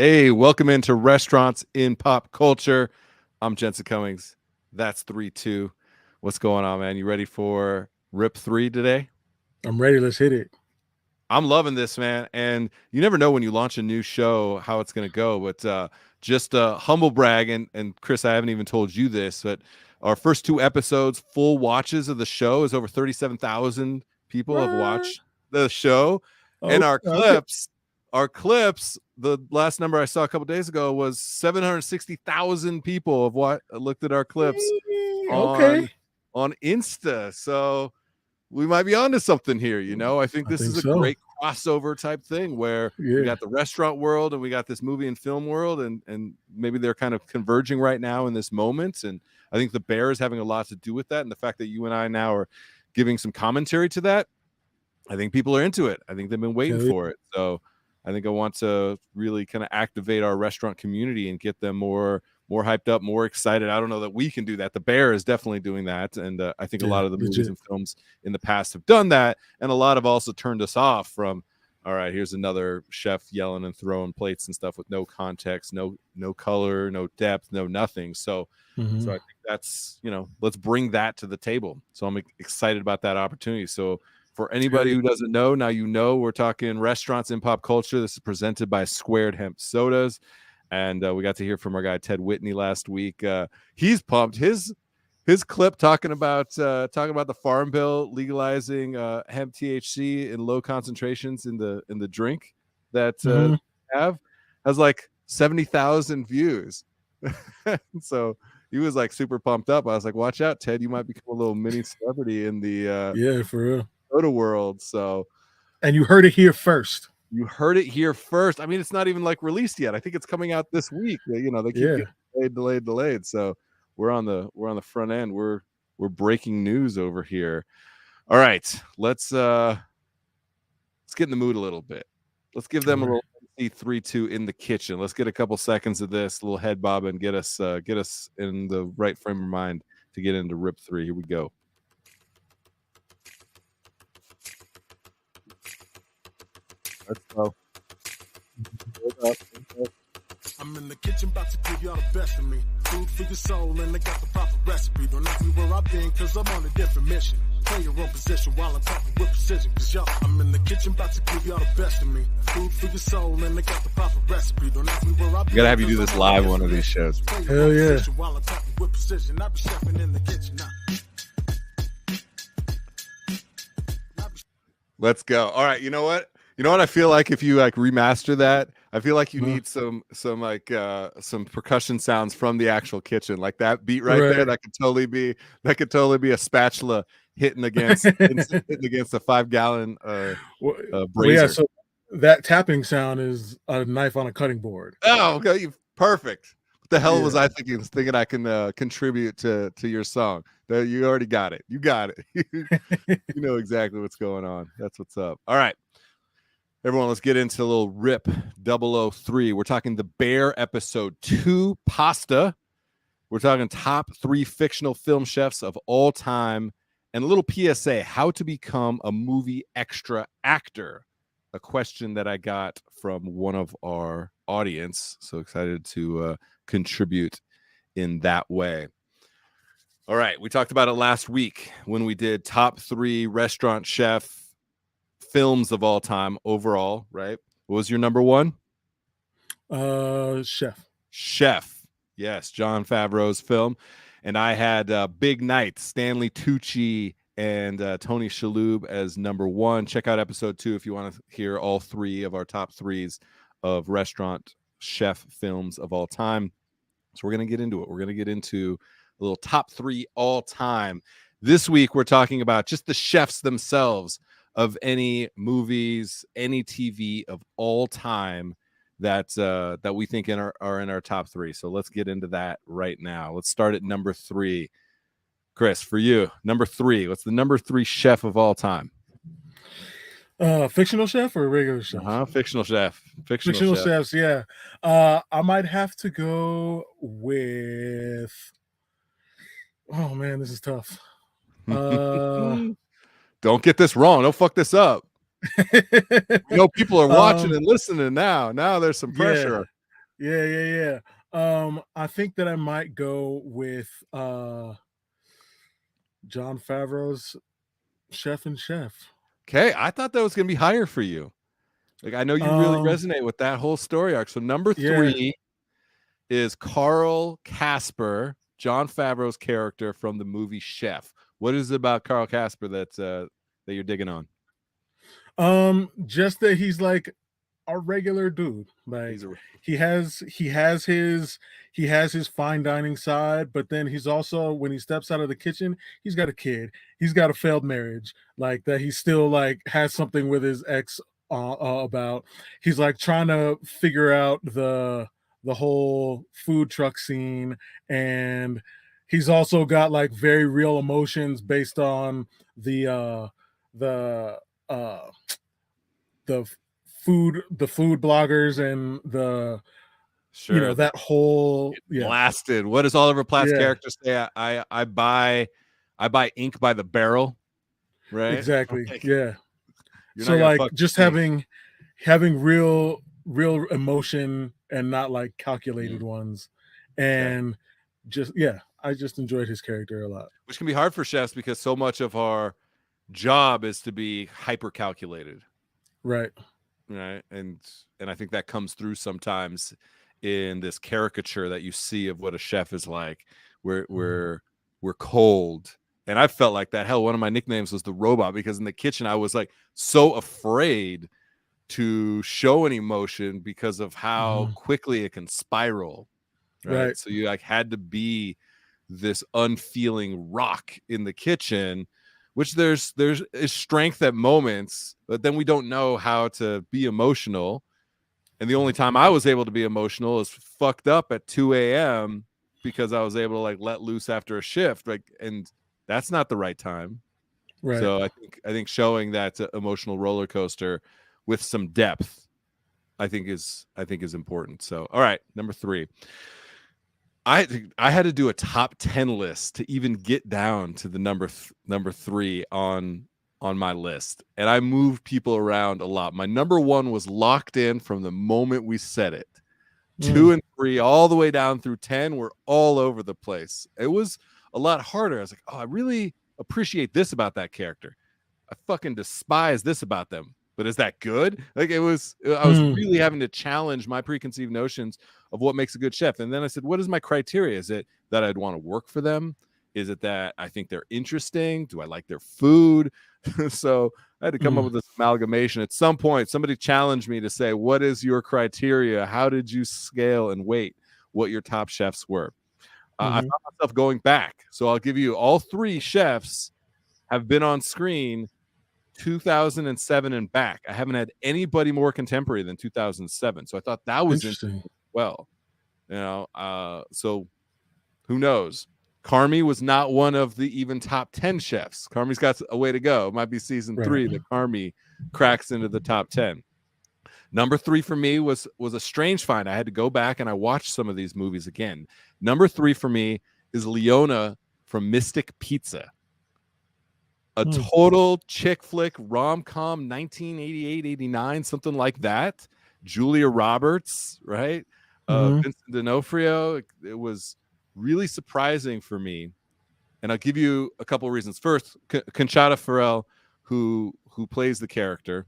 Hey, welcome into Restaurants in Pop Culture. I'm Jensen Cummings. That's 3-2. What's going on, man? You ready for RIP3 today? I'm ready. Let's hit it. I'm loving this, man. And you never know when you launch a new show how it's going to go. But just a humble brag, and Chris, I haven't even told you this, but our first 2 episodes, full watches of the show, is over 37,000 people have watched the show. And our clips, the last number I saw a couple days ago was 760,000 people have looked at our clips on Insta. So we might be onto something here, you know. I think this is a great crossover type thing where we got the restaurant world and we got this movie and film world, and maybe they're kind of converging right now in this moment. And I think the Bear is having a lot to do with that, and the fact that you and I now are giving some commentary to that, I think people are into it. I think they've been waiting for it. So I think I want to really kind of activate our restaurant community and get them more hyped up, more excited. I don't know that we can do that. The Bear is definitely doing that. And I think a lot of the movies and films in the past have done that. And a lot have also turned us off from, all right, here's another chef yelling and throwing plates and stuff with no context, no color, no depth, no nothing. So I think that's, let's bring that to the table. So I'm excited about that opportunity. So for anybody who doesn't know, now you know, we're talking restaurants in pop culture. This is presented by Squared Hemp Sodas. And we got to hear from our guy Ted Whitney last week. He's pumped. His clip talking about the Farm Bill legalizing hemp THC in low concentrations in the drink that has like 70,000 views. So he was like super pumped up. I was like, watch out, Ted, you might become a little mini celebrity in the for real soda world. So, and you heard it here first. You heard it here first. I mean, it's not even like released yet. I think it's coming out this week. They keep getting delayed. So we're on the front end. We're breaking news over here. All right, let's get in the mood a little bit. Let's give them a little 3-2 in the kitchen. Let's get a couple seconds of this, a little head bob, and get us in the right frame of mind to get into RIP3. Here we go. Let's go. I'm in the kitchen about to give y'all the best of me. Food for your soul, and they got the proper recipe. Don't ask me where I've been, cause I'm on a different mission. Play your own position while I'm talking with precision. Cause y'all, I'm in the kitchen about to give y'all the best of me. Food for your soul, and they got the proper recipe. Don't ask me where I've been. We gotta have you do this live one of these shows. Hell yeah. While I'm talking with precision. I be chefing in the kitchen now. Let's go. All right, you know what? I feel like if you like remaster that, I feel like you need some percussion sounds from the actual kitchen, like that beat right there. That could totally be a spatula hitting against a 5-gallon brazier. Yeah, so that tapping sound is a knife on a cutting board. Oh, okay, perfect. What the hell was I thinking I can contribute to your song? You already got it. You got it. You know exactly what's going on. That's what's up. All right. Everyone, let's get into a little RIP003. We're talking The Bear episode 2, Pasta. We're talking top 3 fictional film chefs of all time, and a little PSA, how to become a movie extra actor. A question that I got from one of our audience. So excited to contribute in that way. All right, we talked about it last week when we did top 3 restaurant chef films of all time overall, right? What was your number 1? Chef. Yes, Jon Favreau's film. And I had Big Night, Stanley Tucci and Tony Shalhoub as number 1. Check out episode 2 if you want to hear all 3 of our top 3s of restaurant chef films of all time. So we're going to get into it. We're going to get into a little top 3 all time. This week, we're talking about just the chefs themselves of any movies, any TV of all time that we think are in our top 3. So let's get into that right now. Let's start at number 3. Chris, for you, number 3. What's the number 3 chef of all time? Fictional chef or regular chef? Fictional chef. Fictional chefs, yeah. I might have to go with. Oh man, this is tough. Don't get this wrong. Don't fuck this up. People are watching and listening now. Now there's some pressure Yeah. I think that I might go with John Favreau's Chef and Chef. Okay, I thought that was gonna be higher for you. Like, I know you really resonate with that whole story arc. So number Yeah. 3 is Carl Casper, John Favreau's character from the movie Chef. What is it about Carl Casper that you're digging on? Just that he's like a regular dude. Like He's a he has his fine dining side, but then he's also, when he steps out of the kitchen, he's got a kid, he's got a failed marriage, like that he still like has something with his ex about. He's like trying to figure out the whole food truck scene, and he's also got like very real emotions based on the uh the food bloggers and the sure that whole blasted. What does Oliver Platt's Yeah. character say? I buy ink by the barrel, right? Exactly. Like, Yeah. you're So not gonna like fuck just with me. having real emotion and not like calculated ones. And I just enjoyed his character a lot. Which can be hard for chefs because so much of our job is to be hyper calculated. Right. And I think that comes through sometimes in this caricature that you see of what a chef is like. We're cold, and I felt like that. Hell, one of my nicknames was the robot, because in the kitchen I was like so afraid to show an emotion because of how quickly it can spiral. Right. So you like had to be this unfeeling rock in the kitchen, which there's is strength at moments, but then we don't know how to be emotional. And the only time I was able to be emotional is fucked up at 2 a.m. because I was able to like let loose after a shift. Like, and that's not the right time. Right. So I think showing that emotional roller coaster with some depth, I think is important. So, all right, number 3. I had to do a top 10 list to even get down to the number 3 on my list, and I moved people around a lot. My number 1 was locked in from the moment we said it. 2 and 3 all the way down through 10 were all over the place. It was a lot harder. I was like, oh, I really appreciate this about that character. I fucking despise this about them. But is that good? Like I was really having to challenge my preconceived notions of what makes a good chef. And then I said, what is my criteria? Is it that I'd want to work for them? Is it that I think they're interesting? Do I like their food? So I had to come up with this amalgamation. At some point, somebody challenged me to say, what is your criteria? How did you scale and weight what your top chefs were? I found myself going back. So I'll give you all 3 chefs have been on screen 2007 and back. I haven't had anybody more contemporary than 2007. So I thought that was interesting. Well, so who knows? Carmy was not one of the even top 10 chefs. Carmy's got a way to go. It might be season 3 that Carmy cracks into the top 10. Number 3 for me was a strange find. I had to go back and I watched some of these movies again. Number 3 for me is Leona from Mystic Pizza. A total chick flick rom-com, 1988, 89, something like that. Julia Roberts, right? Vincent D'Onofrio. It was really surprising for me. And I'll give you a couple of reasons. First, Conchata Ferrell, who plays the character,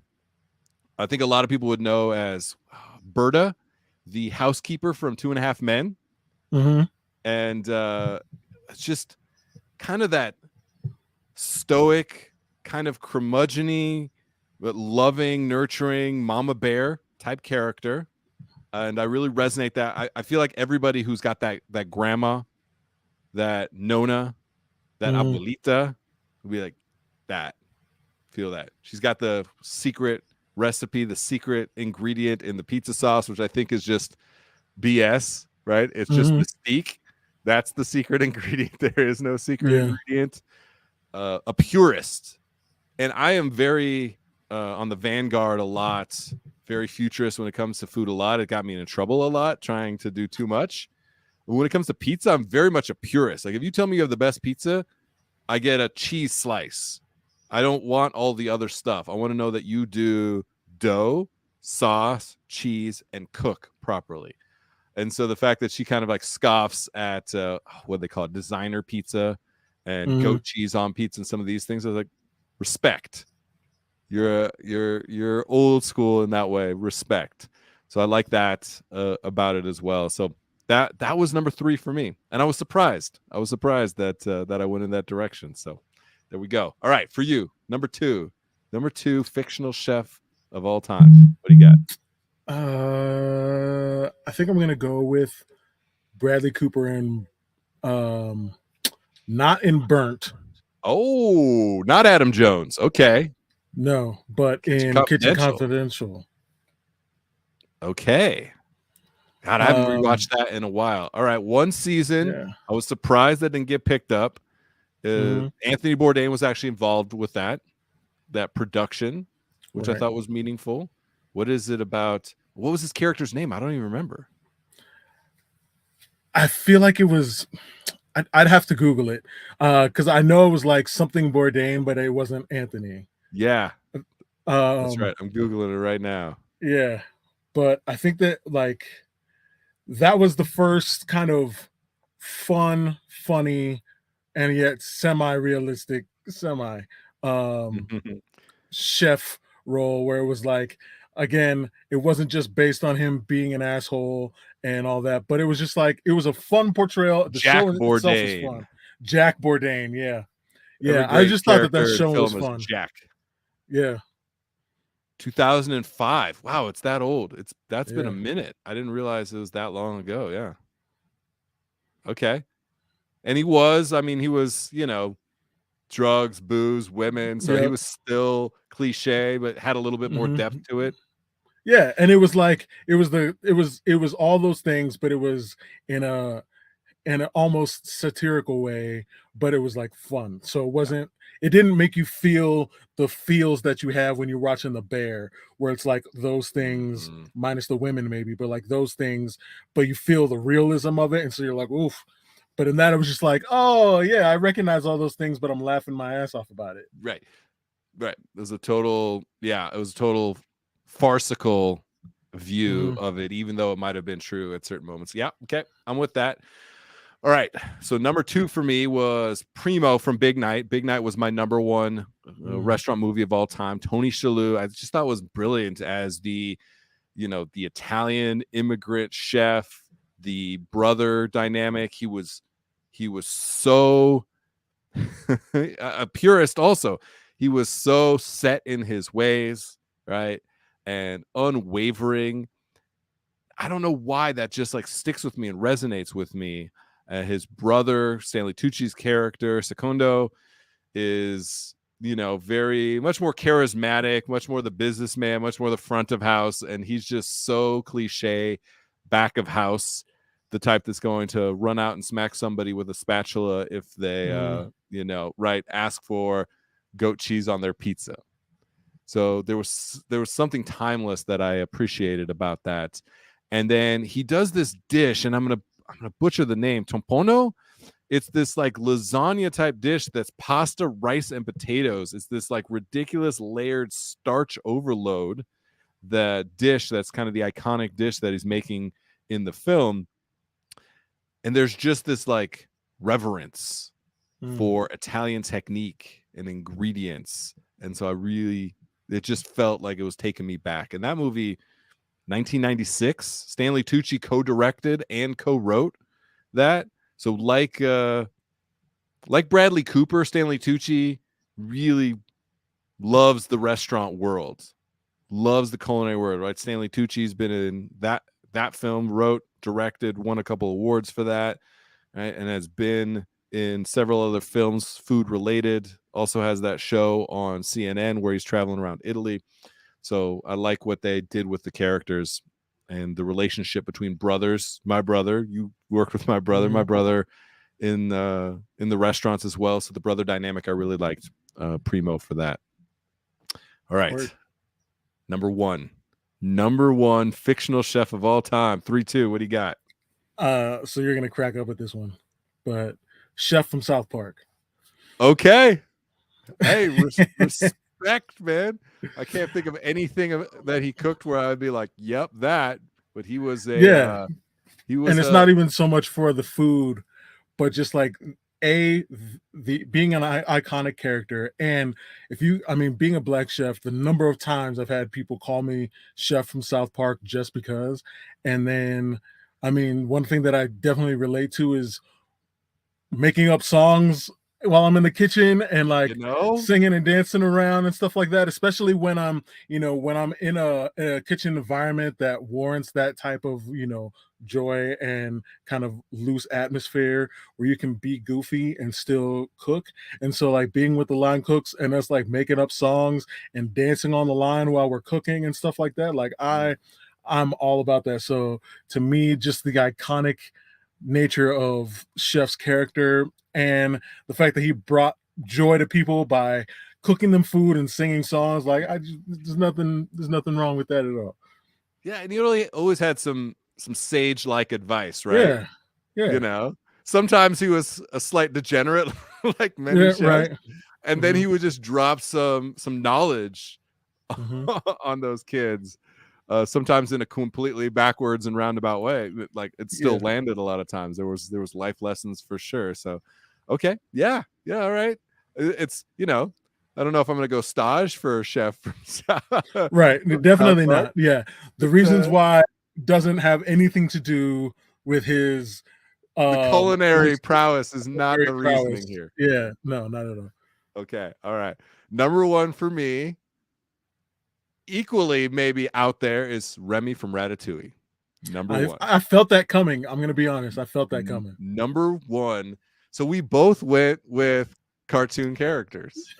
I think a lot of people would know as Berta, the housekeeper from 2.5 Men. And it's just kind of that stoic, kind of curmudgeon-y, but loving, nurturing mama bear type character. And I really resonate that. I feel like everybody who's got that grandma, that nona, that abuelita would be like that. Feel that. She's got the secret recipe, the secret ingredient in the pizza sauce, which I think is just BS, right? It's just mystique. That's the secret ingredient. There is no secret ingredient. A purist, and I am very on the vanguard a lot, very futurist when it comes to food a lot. It got me into trouble a lot trying to do too much. But when it comes to pizza, I'm very much a purist. Like if you tell me you have the best pizza, I get a cheese slice. I don't want all the other stuff. I want to know that you do dough, sauce, cheese, and cook properly. And so the fact that she kind of like scoffs at what they call it, designer pizza and goat cheese on pizza and some of these things, I was like, respect. You're old school in that way. Respect. So I like that about it as well. So that was number 3 for me, and I was surprised. I was surprised that I went in that direction. So there we go. All right, for you, number two, fictional chef of all time. What do you got? I think I'm gonna go with Bradley Cooper and not in Burnt. Oh, not Adam Jones. Okay. No, but in Kitchen Confidential. Okay. God, I haven't rewatched that in a while. All right, one season. Yeah. I was surprised that didn't get picked up. Anthony Bourdain was actually involved with that production, which I thought was meaningful. What is it about? What was his character's name? I don't even remember. I feel like it was. I'd have to Google it because I know it was like something Bourdain, but it wasn't Anthony. Yeah, that's right. I'm Googling it right now. Yeah, but I think that like that was the first kind of funny, and yet semi-realistic, chef role where it was like, again, it wasn't just based on him being an asshole and all that, but it was just like it was a fun portrayal. The Jack show itself was fun. Jack Bourdain, yeah. I just thought that show was fun. Jack. Yeah. 2005. Wow, it's that old. That's been a minute. I didn't realize it was that long ago. Yeah. Okay. And he was, drugs, booze, women. So he was still cliche, but had a little bit more depth to it. Yeah, and it was like it was all those things, but it was in an almost satirical way, but it was like fun. So it didn't make you feel the feels that you have when you're watching The Bear, where it's like those things minus the women maybe, but like those things, but you feel the realism of it, and so you're like, oof. But in that, it was just like, oh yeah, I recognize all those things, but I'm laughing my ass off about it. Right. It was a total farcical view of it, even though it might have been true at certain moments. Yeah, okay, I'm with that. All right, so number 2 for me was Primo from Big Night. Big Night was my number 1 restaurant movie of all time. Tony Shalhoub, I just thought was brilliant as the Italian immigrant chef, the brother dynamic. He was so a purist also. He was so set in his ways, right? And unwavering. I don't know why that just like sticks with me and resonates with me. His brother, Stanley Tucci's character, Secondo, is, very much more charismatic, much more the businessman, much more the front of house. And he's just so cliche, back of house, the type that's going to run out and smack somebody with a spatula if they, ask for goat cheese on their pizza. So there was something timeless that I appreciated about that. And then he does this dish, and I'm gonna butcher the name, tompono. It's this like lasagna type dish that's pasta, rice, and potatoes. It's this like ridiculous layered starch overload. The dish that's kind of the iconic dish that he's making in the film. And there's just this like reverence for Italian technique and ingredients. And so it just felt like it was taking me back. And that movie, 1996, Stanley Tucci co-directed and co-wrote that. So like Bradley Cooper, Stanley Tucci really loves the restaurant world, loves the culinary world, right? Stanley Tucci's been in that film, wrote, directed, won a couple awards for that, right? And has been in several other films, food related. Also has that show on CNN where he's traveling around Italy. So I like what they did with the characters and the relationship between brothers. My brother, you worked with my brother in the restaurants as well. So the brother dynamic, I really liked Primo for that. All right. Word. Number one fictional chef of all time. 3-2. What do you got? So you're going to crack up at this one, but Chef from South Park. Okay. Hey, respect, man. I can't think of anything that he cooked where I'd be like, "Yep, that." But he was he He was, and it's not even so much for the food, but just like the being an iconic character. And being a black chef, the number of times I've had people call me chef from South Park just because. And then one thing that I definitely relate to is making up songs while I'm in the kitchen and like singing and dancing around and stuff like that, especially when I'm in a kitchen environment that warrants that type of, joy and kind of loose atmosphere where you can be goofy and still cook. And so like being with the line cooks and us like making up songs and dancing on the line while we're cooking and stuff like that, like I'm all about that. So to me, just the iconic nature of Chef's character and the fact that he brought joy to people by cooking them food and singing songs, like there's nothing wrong with that at all. Yeah, and he really always had some sage-like advice, right? Yeah. Sometimes he was a slight degenerate, like many chefs, right. And then he would just drop some knowledge on those kids. Sometimes in a completely backwards and roundabout way, like it still landed a lot of times. There was life lessons for sure. So, okay, yeah, all right. It's I don't know if I'm gonna go stage for a chef. Right, definitely not. Yeah, the reasons why doesn't have anything to do with his the culinary prowess is not the reasoning here. Yeah, no, not at all. Okay, all right. Number one for me, equally maybe out there, is Remy from Ratatouille. Number one. I felt that coming. I'm gonna be honest. I felt that coming. Number one. So we both went with cartoon characters.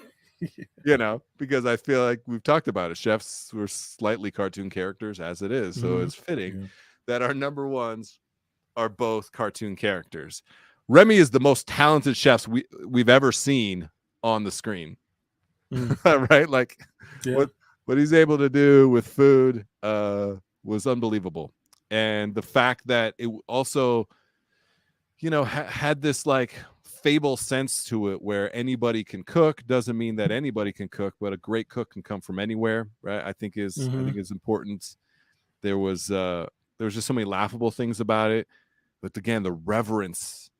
Because I feel like we've talked about it. Chefs were slightly cartoon characters as it is. So it's fitting that our number ones are both cartoon characters. Remy is the most talented chef we've ever seen on the screen. Right? Like what he's able to do with food was unbelievable. And the fact that it also, had this like fable sense to it where anybody can cook doesn't mean that anybody can cook, but a great cook can come from anywhere, right? I think is important. There was just so many laughable things about it, but again, the reverence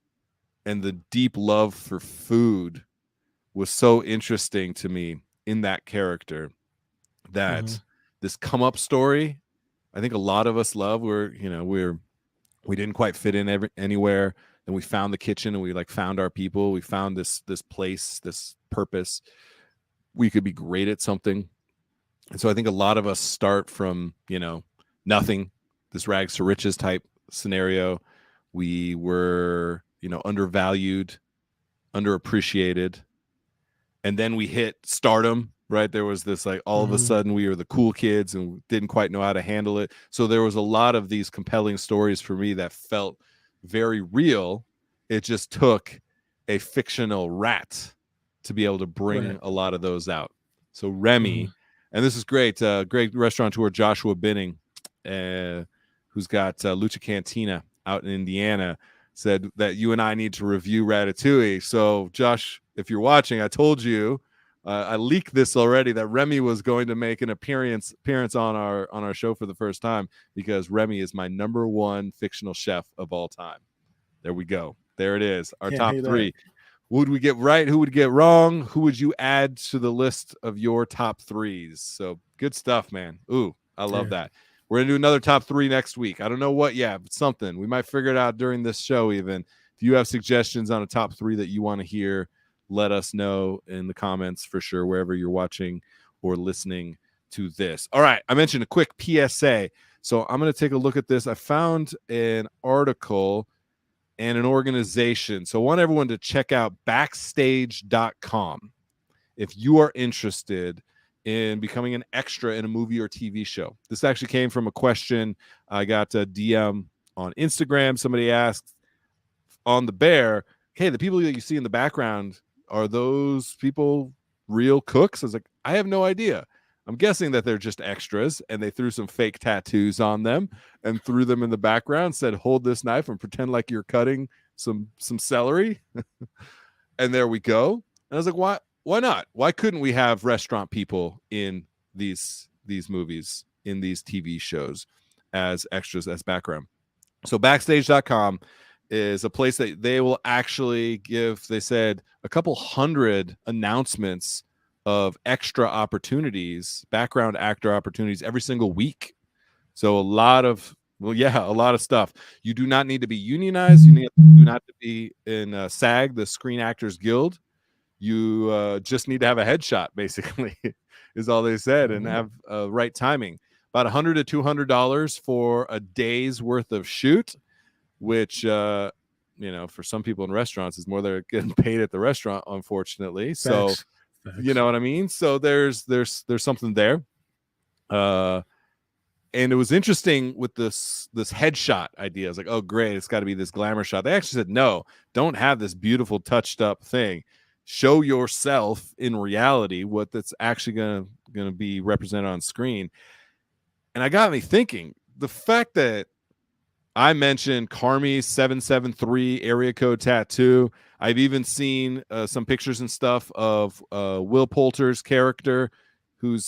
and the deep love for food was so interesting to me in that character. That this come up story, I think a lot of us love. We didn't quite fit in anywhere. And we found the kitchen and we like found our people. We found this place, this purpose. We could be great at something. And so I think a lot of us start from, nothing, this rags to riches type scenario. We were, undervalued, underappreciated. And then we hit stardom, right? There was this like all of a sudden we were the cool kids and didn't quite know how to handle it. So there was a lot of these compelling stories for me that felt very real. It just took a fictional rat to be able to bring a lot of those out. So Remy, and this is great. Great restaurateur Joshua Binning, who's got Lucha Cantina out in Indiana, said that you and I need to review Ratatouille. So Josh, if you're watching, I told you, I leaked this already, that Remy was going to make an appearance on our show for the first time, because Remy is my number one fictional chef of all time. There we go. There it is. Our top three. Who would we get right? Who would get wrong? Who would you add to the list of your top threes? So good stuff, man. Ooh, I love that. We're going to do another top three next week. I don't know what yet, but something. We might figure it out during this show even. If you have suggestions on a top three that you want to hear, let us know in the comments for sure, wherever you're watching or listening to this. All right. I mentioned a quick PSA. So I'm going to take a look at this. I found an article and an organization. So I want everyone to check out backstage.com if you are interested in becoming an extra in a movie or TV show. This actually came from a question. I got a DM on Instagram. Somebody asked on the Bear, hey, the people that you see in the background, are those people real cooks? I was like, I have no idea. I'm guessing that they're just extras, and they threw some fake tattoos on them and threw them in the background, said, hold this knife and pretend like you're cutting some celery. And there we go. And I was like, why not? Why couldn't we have restaurant people in these movies, in these TV shows as extras, as background? So backstage.com is a place that they will actually give, they said, a couple hundred announcements of extra opportunities, background actor opportunities every single week. So a lot of stuff. You do not need to be unionized. You do not to be in SAG, the Screen Actors Guild. You just need to have a headshot, basically, is all they said, and have right timing. About $100 to $200 for a day's worth of shoot, which for some people in restaurants is more they're getting paid at the restaurant, unfortunately. So Facts. you know what I mean? So there's something there. And it was interesting with this headshot idea. I was like, oh, great, it's got to be this glamour shot. They actually said, no, don't have this beautiful touched up thing. Show yourself in reality what that's actually gonna be represented on screen. And I got me thinking, the fact that I mentioned Carmi's 773 area code tattoo. I've even seen some pictures and stuff of Will Poulter's character, who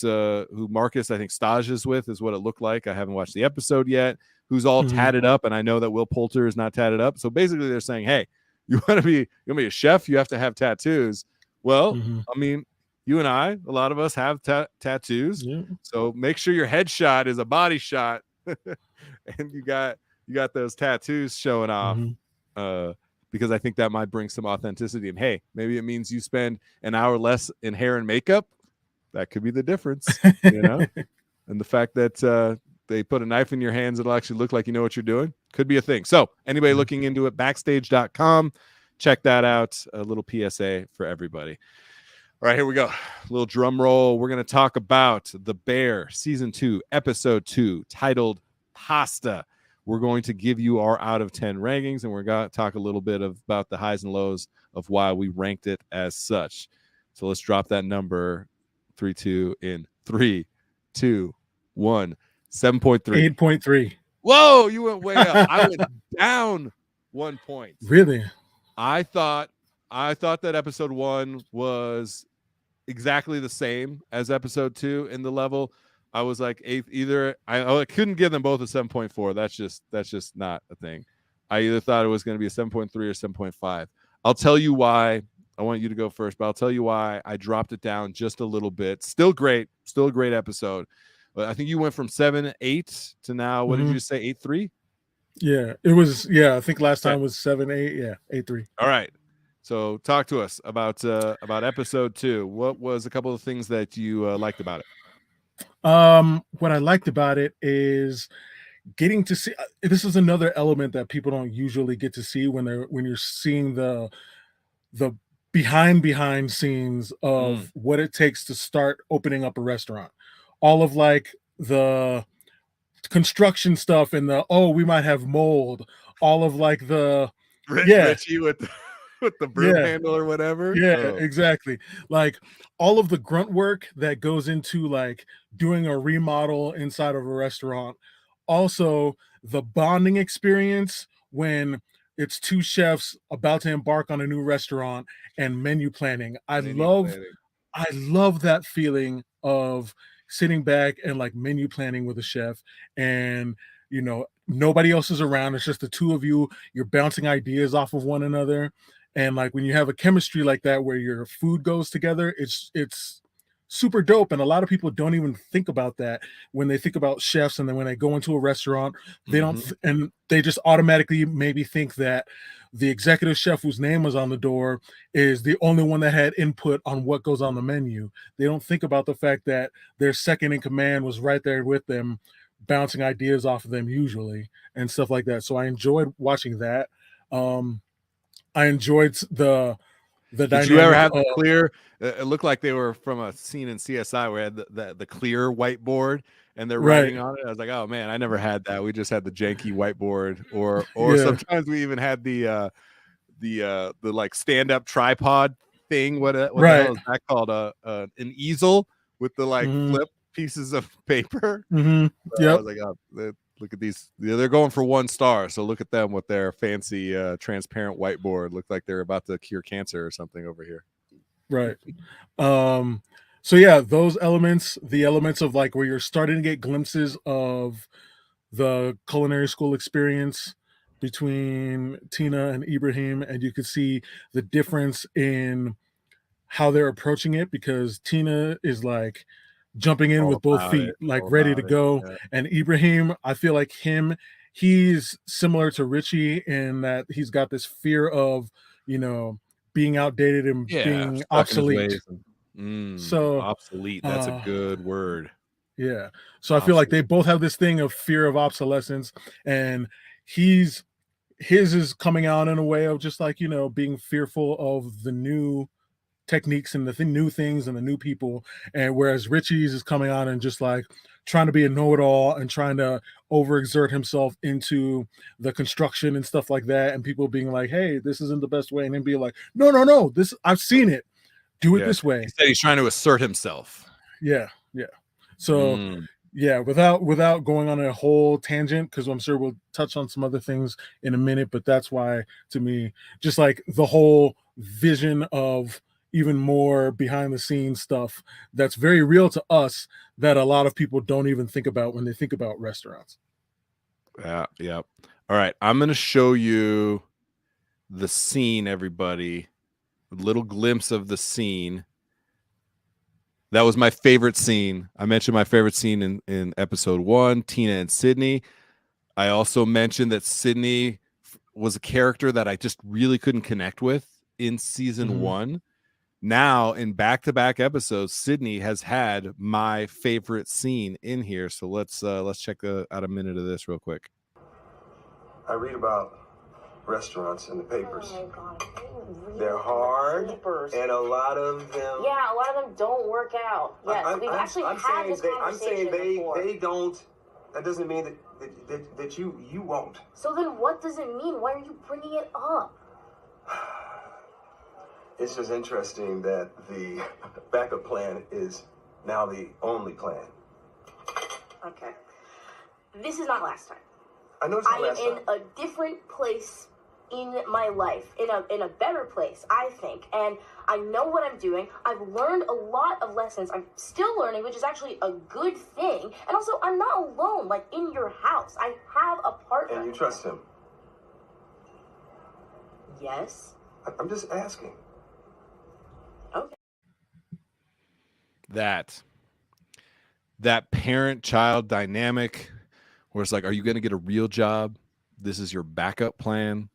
Marcus, I think, stages with, is what it looked like. I haven't watched the episode yet. Who's all tatted up, and I know that Will Poulter is not tatted up. So basically, they're saying, "Hey, you want to be a chef? You have to have tattoos." Well, I mean, you and I, a lot of us have tattoos. Yeah. So make sure your headshot is a body shot, and you got those tattoos showing off. Because I think that might bring some authenticity. And hey, maybe it means you spend an hour less in hair and makeup. That could be the difference, And the fact that they put a knife in your hands, it'll actually look like you know what you're doing. Could be a thing. So anybody looking into it, backstage.com, check that out. A little PSA for everybody. All right, here we go. A little drum roll. We're going to talk about The Bear, Season 2, Episode 2, titled Pasta. We're going to give you our out of 10 rankings, and we're going to talk a little bit about the highs and lows of why we ranked it as such. So let's drop that number 3-2 in 3, 2, 1. 7.3. 8.3. Whoa, you went way up. I went down 1 point. Really? I thought that episode 1 was exactly the same as episode 2 in the level. I was like, I couldn't give them both a 7.4. That's just not a thing. I either thought it was going to be a 7.3 or 7.5. I'll tell you why. I want you to go first, but I'll tell you why I dropped it down just a little bit. Still great. Still a great episode. But I think you went from 7.8 to now, what did you say, 8.3? Yeah, it was. Yeah, I think last time was 7.8. Yeah, 8.3. All right. So talk to us about episode 2. What was a couple of things that you liked about it? What I liked about it is getting to see. This is another element that people don't usually get to see when you're seeing the behind scenes of what it takes to start opening up a restaurant. All of like the construction stuff and we might have mold. All of like the Richie with the broom handle or whatever. Yeah, exactly. Like all of the grunt work that goes into like doing a remodel inside of a restaurant. Also, the bonding experience when it's two chefs about to embark on a new restaurant and menu planning. I love that feeling of sitting back and like menu planning with a chef, and nobody else is around. It's just the two of you. You're bouncing ideas off of one another. And like when you have a chemistry like that where your food goes together, it's super dope. And a lot of people don't even think about that when they think about chefs. And then when they go into a restaurant, they don't, and they just automatically maybe think that the executive chef whose name was on the door is the only one that had input on what goes on the menu. They don't think about the fact that their second in command was right there with them, bouncing ideas off of them usually and stuff like that. So I enjoyed watching that. I enjoyed the Did you ever have the clear? It looked like they were from a scene in CSI where it had the clear whiteboard and they're writing on it. I was like, oh man, I never had that. We just had the janky whiteboard, or sometimes we even had the like stand up tripod thing. What the hell is that called? An easel with the like flip pieces of paper. I was like, oh, look at these. They're going for 1 star. So look at them with their fancy transparent whiteboard. Look like they're about to cure cancer or something over here. Right. So yeah, those elements, the elements of like where you're starting to get glimpses of the culinary school experience, between Tina and Ibrahim, and you could see the difference in how they're approaching it, because Tina is like jumping in All with both about feet, it, like all ready to about it, go. yeah. And Ibrahim, I feel like he's similar to Richie in that he's got this fear of, being outdated and being Stuck in his obsolete. ways and, So obsolete, that's a good word. yeah. So I feel like they both have this thing of fear of obsolescence, and his is coming out in a way of just like, being fearful of the new techniques and the new things and the new people. And whereas Richie's is coming out and just like trying to be a know-it-all and trying to overexert himself into the construction and stuff like that, and people being like, hey, this isn't the best way, and then be like, no, this, I've seen it, do it this way. He said he's trying to assert himself. Yeah. So yeah, without going on a whole tangent, because I'm sure we'll touch on some other things in a minute, but that's why, to me, just like the whole vision of even more behind the scenes stuff that's very real to us that a lot of people don't even think about when they think about restaurants. Yeah. All right, I'm going to show you the scene, everybody. A little glimpse of the scene. That was my favorite scene. I mentioned my favorite scene in episode 1, Tina and Sidney. I also mentioned that Sidney was a character that I just really couldn't connect with in season 1. Now, in back-to-back episodes, Sidney has had my favorite scene in here. So let's check out a minute of this real quick. I read about restaurants in the papers. Oh my God. They're hard, and a lot of them. Yeah, a lot of them don't work out. Yes, we've actually had this conversation before. They don't. That doesn't mean that you won't. So then, what does it mean? Why are you bringing it up? It's just interesting that the backup plan is now the only plan. Okay, this is not last time. I know it's not last time. I am in a different place in my life, in a better place, I think, and I know what I'm doing. I've learned a lot of lessons. I'm still learning, which is actually a good thing. And also, I'm not alone, like, in your house. I have a partner. And you trust him? Yes. I'm just asking. Okay. That parent-child dynamic where it's like, are you going to get a real job? This is your backup plan.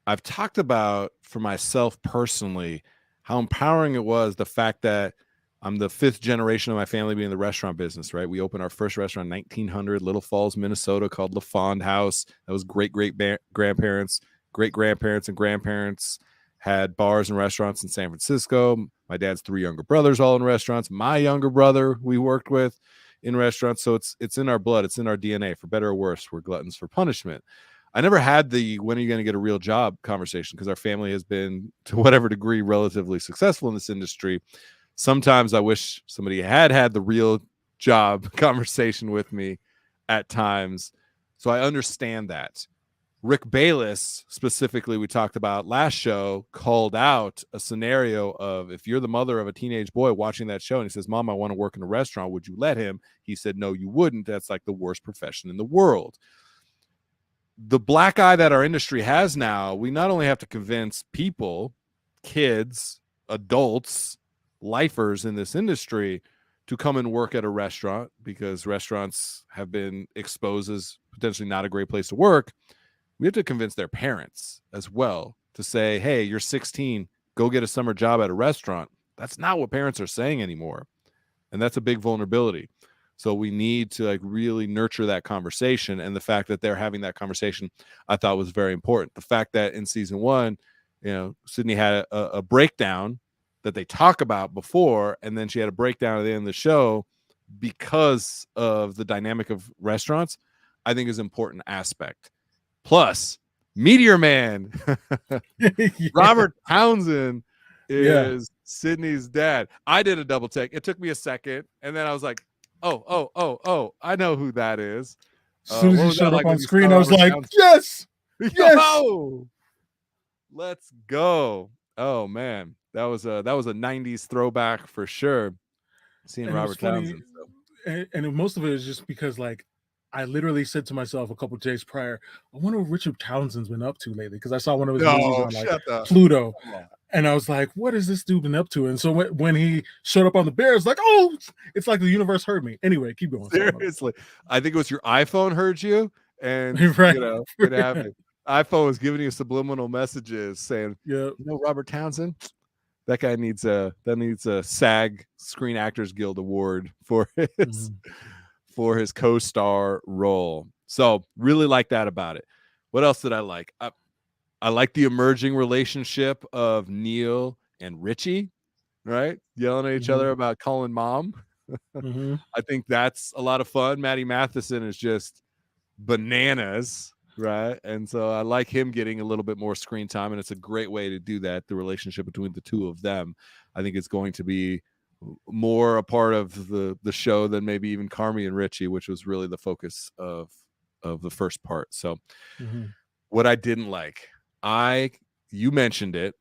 I've talked about, for myself personally, how empowering it was, the fact that I'm the 5th generation of my family being in the restaurant business, right? We opened our first restaurant in 1900, Little Falls, Minnesota, called La Fond House. That was great-great-grandparents, great-grandparents and grandparents had bars and restaurants in San Francisco. My dad's 3 younger brothers all in restaurants. My younger brother we worked with in restaurants. So it's in our blood. It's in our DNA, for better or worse. We're gluttons for punishment. I never had the when are you going to get a real job conversation, because our family has been, to whatever degree, relatively successful in this industry. Sometimes I wish somebody had the real job conversation with me at times. So I understand that. Rick Bayless, specifically, we talked about last show, called out a scenario of, if you're the mother of a teenage boy watching that show and he says, Mom, I want to work in a restaurant, would you let him? He said, no, you wouldn't. That's like the worst profession in the world. The black eye that our industry has now, we not only have to convince people, kids, adults, lifers in this industry to come and work at a restaurant, because restaurants have been exposed as potentially not a great place to work. We have to convince their parents as well to say, hey, you're 16, go get a summer job at a restaurant. That's not what parents are saying anymore. And that's a big vulnerability. So we need to really nurture that conversation. And the fact that they're having that conversation, I thought was very important. The fact that in season 1, Sidney had a breakdown that they talk about before, and then she had a breakdown at the end of the show because of the dynamic of restaurants, I think is an important aspect. Plus, Meteor Man, Robert Townsend is Sidney's dad. I did a double take. It took me a second, and then I was like, oh, I know who that is. As soon as he showed up on screen, I was like, yes! Yo! Let's go. Oh, man. That was a 90s throwback for sure. Seeing Robert Townsend. And most of it is just because, like, I literally said to myself a couple of days prior, I wonder what Richard Townsend's been up to lately, because I saw one of his movies No, on like shut up. Pluto. Come on. And I was like, what has this dude been up to? And so when he showed up on the Bears, like, oh, it's like the universe heard me. Anyway, keep going. Seriously. I think it was your iPhone heard you, and Right. you know, it happened. iPhone was giving you subliminal messages saying, Yeah. you know, Robert Townsend, that guy needs a SAG Screen Actors Guild award for his co-star role. So really like that about it. What else did I like? I like the emerging relationship of Neil and Richie, right? Yelling at each other about calling mom. I think that's a lot of fun. Matty Matheson is just bananas, right? And so I like him getting a little bit more screen time, and it's a great way to do that. The relationship between the two of them, I think it's going to be more a part of the show than maybe even Carmi and Richie, which was really the focus of the first part. So what I didn't like, you mentioned it,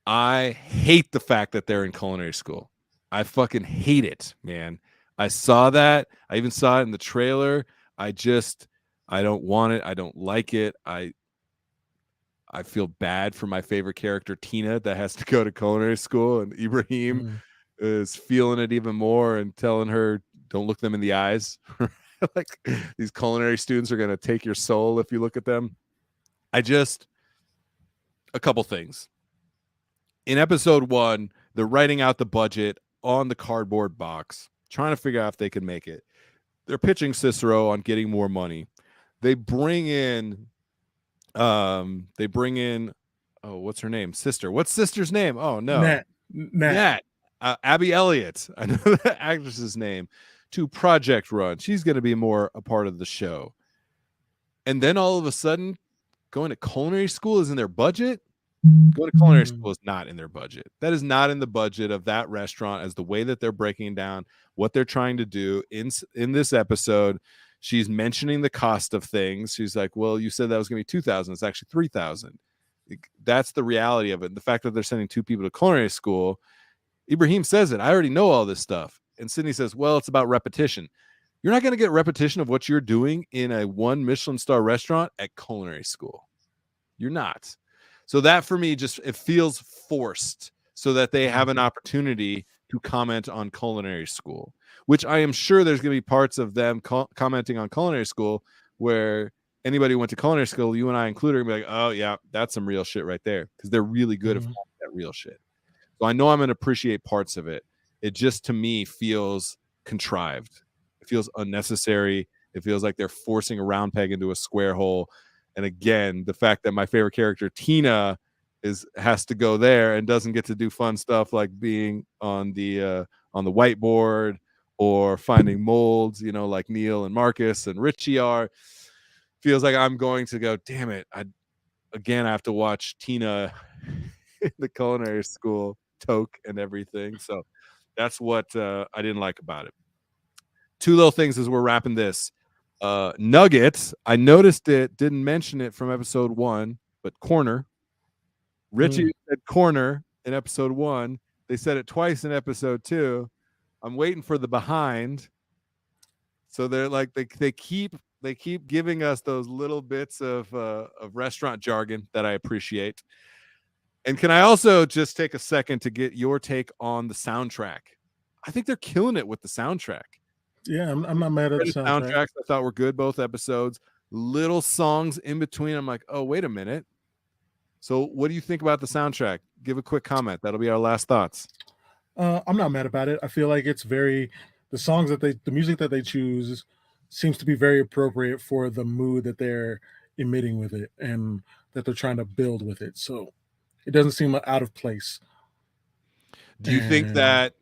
I hate the fact that they're in culinary school. I fucking hate it, man. I saw that. I even saw it in the trailer. I don't want it. I don't like it. I feel bad for my favorite character, Tina, that has to go to culinary school, and Ibrahim is feeling it even more and telling her, don't look them in the eyes. Like, these culinary students are going to take your soul if you look at them. A couple things. In episode 1, they're writing out the budget on the cardboard box, trying to figure out if they can make it. They're pitching Cicero on getting more money. They bring in, oh, what's her name? Sister. What's sister's name? Oh, no. Nat. Abby Elliott. I know the actress's name. To Project Run. She's going to be more a part of the show. And then all of a sudden, going to culinary school is in their budget? Going to culinary school is not in their budget. That is not in the budget of that restaurant, as the way that they're breaking down what they're trying to do in this episode. She's mentioning the cost of things. She's like, well, you said that was going to be $2,000. It's actually $3,000. That's the reality of it. The fact that they're sending 2 people to culinary school, Ibrahim says it. I already know all this stuff. And Sidney says, well, it's about repetition. You're not going to get repetition of what you're doing in a 1 Michelin star restaurant at culinary school. You're not. So that, for me, it feels forced, so that they have an opportunity to comment on culinary school, which I am sure there's going to be parts of them commenting on culinary school where anybody who went to culinary school, you and I included, are going to be like, oh, yeah, that's some real shit right there, because they're really good at that real shit. So I know I'm going to appreciate parts of it. It just, to me, feels contrived. It feels unnecessary. It feels like they're forcing a round peg into a square hole. And again, the fact that my favorite character, Tina, has to go there and doesn't get to do fun stuff like being on the whiteboard or finding molds, like Neil and Marcus and Richie are, feels like I'm going to go, damn it. I have to watch Tina in the culinary school, toque and everything. So that's what I didn't like about it. 2 little things as we're wrapping this. Nuggets, I noticed it, didn't mention it from episode 1, but corner. Richie said corner in episode 1. They said it twice in episode 2. I'm waiting for the behind. So they're like, they keep giving us those little bits of restaurant jargon that I appreciate. And can I also just take a second to get your take on the soundtrack? I think they're killing it with the soundtrack. Yeah, I'm not mad at the soundtrack. I thought were good, both episodes. Little songs in between. I'm like, oh, wait a minute. So what do you think about the soundtrack? Give a quick comment. That'll be our last thoughts. I'm not mad about it. I feel like it's the music that they choose seems to be very appropriate for the mood that they're emitting with it and that they're trying to build with it. So it doesn't seem out of place. Do you think that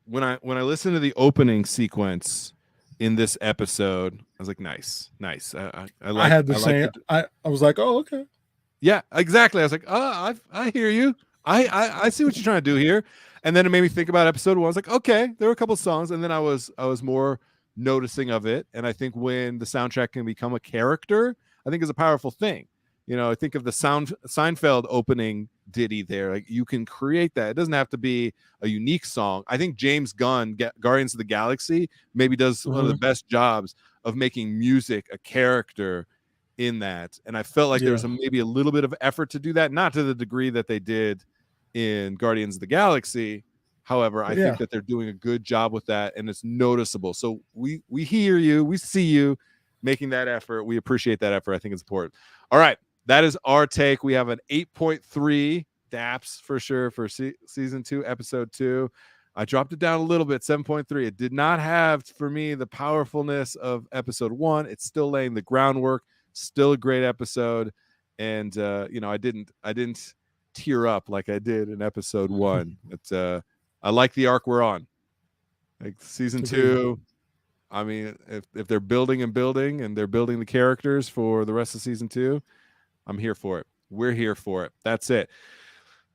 when I listened to the opening sequence in this episode, I was like, nice. I had the same. I was like, oh, okay. Yeah, exactly. I was like, oh, I hear you. I see what you're trying to do here. And then it made me think about episode 1. I was like, okay, there were a couple of songs, and then I was more noticing of it. And I think when the soundtrack can become a character, I think is a powerful thing. I think of the Seinfeld opening ditty there. Like, you can create that. It doesn't have to be a unique song. I think James Gunn, Guardians of the Galaxy, maybe does one of the best jobs of making music a character in that. And I felt like there was maybe a little bit of effort to do that, not to the degree that they did in Guardians of the Galaxy. However, I think that they're doing a good job with that, and it's noticeable. So we hear you, we see you making that effort. We appreciate that effort. I think it's important. All right, that is our take. We have an 8.3 DAPS for sure for season 2, episode 2. I dropped it down a little bit, 7.3. It did not have, for me, the powerfulness of episode 1. It's still laying the groundwork. Still a great episode. And I didn't tear up like I did in episode 1. But I like the arc we're on. Like season 2. I mean, if they're building and they're building the characters for the rest of season 2, I'm here for it. We're here for it. That's it.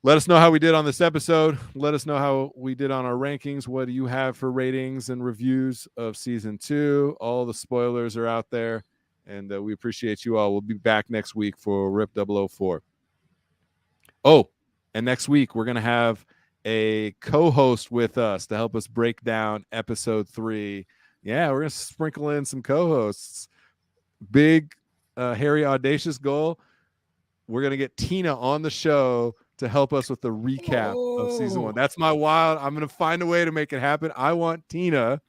Let us know how we did on this episode. Let us know how we did on our rankings. What do you have for ratings and reviews of season 2? All the spoilers are out there, and we appreciate you all. We'll be back next week for RIP004. Oh, and next week we're going to have a co-host with us to help us break down episode 3. Yeah, we're going to sprinkle in some co-hosts. Big, hairy, audacious goal. We're going to get Tina on the show to help us with the recap of season 1. That's my wild. I'm going to find a way to make it happen. I want Tina.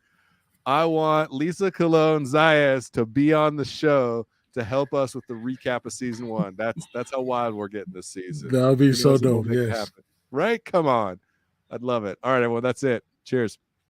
I want Liza Colon-Zayas to be on the show to help us with the recap of season 1. That's how wild we're getting this season. That'll be so dope. Yes. Right? Come on. I'd love it. All right, everyone. That's it. Cheers.